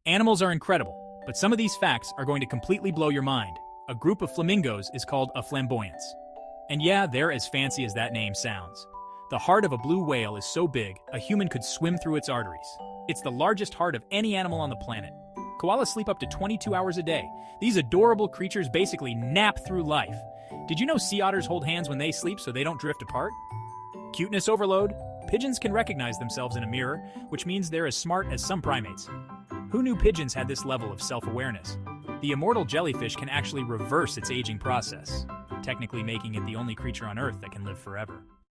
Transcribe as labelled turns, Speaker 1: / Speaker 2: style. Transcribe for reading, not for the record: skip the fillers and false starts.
Speaker 1: Animals are incredible, but some of these facts are going to completely blow your mind. A group of flamingos is called a flamboyance. And yeah, they're as fancy as that name sounds. The heart of a blue whale is so big, a human could swim through its arteries. It's the largest heart of any animal on the planet. Koalas sleep up to 22 hours a day. These adorable creatures basically nap through life. Did you know sea otters hold hands when they sleep so they don't drift apart? Cuteness overload? Pigeons can recognize themselves in a mirror, which means they're as smart as some primates. Who knew pigeons had this level of self-awareness? The immortal jellyfish can actually reverse its aging process, technically making it the only creature on Earth that can live forever.